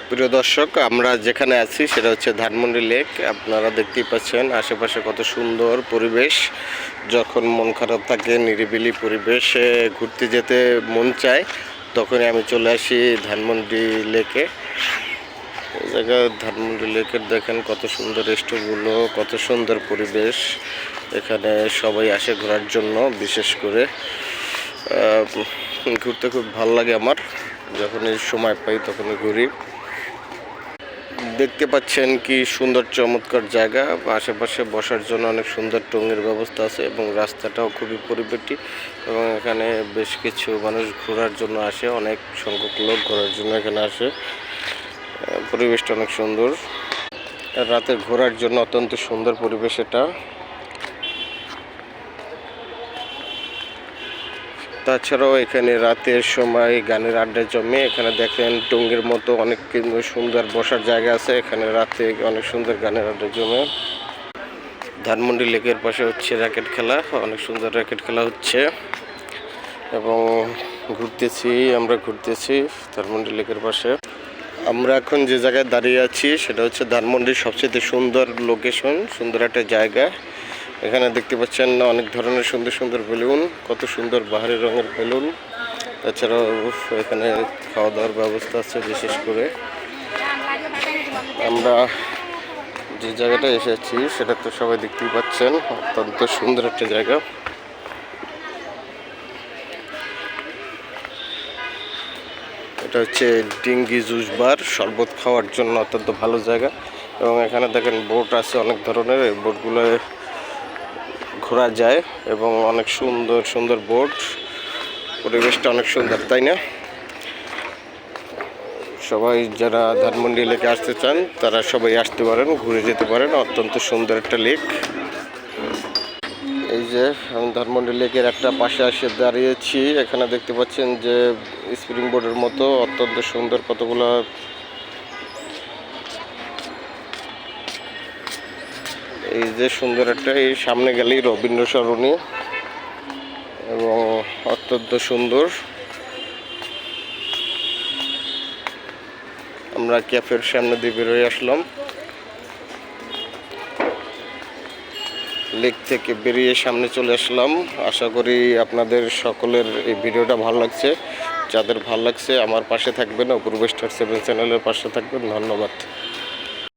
প্রিয় দর্শক, আমরা যেখানে আছি সেটা হচ্ছে ধানমন্ডি লেক। আপনারা দেখতেই পাচ্ছেন আশেপাশে কত সুন্দর পরিবেশ। যখন মন খারাপ থাকে, নিরিবিলি পরিবেশে ঘুরতে যেতে মন চায়, তখনই আমি চলে আসি ধানমন্ডি লেকে। এই জায়গায় ধানমন্ডি লেকের দেখেন কত সুন্দর রেস্টগুলো, কত সুন্দর পরিবেশ। এখানে সবাই আসে ঘোরার জন্য, বিশেষ করে ঘুরতে খুব ভালো লাগে আমার। যখনই সময় পাই তখনই ঘুরি। দেখতে পাচ্ছেন কি সুন্দর চমৎকার জায়গা। আশেপাশে বসার জন্য অনেক সুন্দর টঙের ব্যবস্থা আছে এবং রাস্তাটাও খুবই পরিপাটি, এবং এখানে বেশ কিছু মানুষ ঘোরার জন্য আসে, অনেক সংখ্যক লোক ঘোরার জন্য এখানে আসে। পরিবেশটা অনেক সুন্দর, রাতে ঘোরার জন্য অত্যন্ত সুন্দর পরিবেশ এটা। তাছাড়াও এখানে রাতের সময় গানের আড্ডা জমে। এখানে দেখেন টঙ্গের মতো অনেক সুন্দর বসার জায়গা আছে, এখানে রাতে অনেক সুন্দর গানের আড্ডা জমে। ধানমন্ডি লেকের পাশে হচ্ছে র্যাকেট খেলা, অনেক সুন্দর র্যাকেট খেলা হচ্ছে, এবং আমরা ঘুরতেছি ধানমন্ডি লেকের পাশে। আমরা এখন যে জায়গায় দাঁড়িয়ে আছি সেটা হচ্ছে ধানমন্ডির সবচেয়ে সুন্দর লোকেশন, সুন্দর একটা জায়গা। এখানে দেখতে পাচ্ছেন অনেক ধরনের সুন্দর সুন্দর বেলুন, কত সুন্দর বাহারি রঙের বেলুন। তাছাড়াও এখানে খাওয়া দাওয়ার ব্যবস্থা আছে। বিশেষ করে আমরা যে জায়গাটা এসেছি সেটা তো সবাই দেখতেই পাচ্ছেন, অত্যন্ত সুন্দর একটা জায়গা। এটা হচ্ছে ডিঙ্গি জুস বার, শরবত খাওয়ার জন্য অত্যন্ত ভালো জায়গা। এবং এখানে দেখেন বোট আছে অনেক ধরনের, এই বোটগুলো ঘোরা যায় এবং অনেক সুন্দর সুন্দর বোট। পরিবেশটা অনেক সুন্দর, তাই না? সবাই যারা ধানমন্ডি লেকে আসতে চান তারা সবাই আসতে পারেন, ঘুরে যেতে পারেন। অত্যন্ত সুন্দর একটা লেক। এই যে আমি ধানমন্ডি লেকের একটা পাশে এসে দাঁড়িয়েছি, এখানে দেখতে পাচ্ছেন যে স্প্রিং বোর্ডের মতো অত্যন্ত সুন্দর কতগুলো এই যে সুন্দর একটা, এই সামনে গেলেই রবীন্দ্র সরণি, এবং অত্যন্ত সুন্দর। আমরা ক্যাফের সামনে দিয়ে বেরোয় আসলাম, লেক থেকে বেরিয়ে সামনে চলে আসলাম। আশা করি আপনাদের সকলের এই ভিডিওটা ভালো লাগছে। যাদের ভালো লাগছে আমার পাশে থাকবেন, অপূর্ব স্টার 7 চ্যানেলের পাশে থাকবেন। ধন্যবাদ।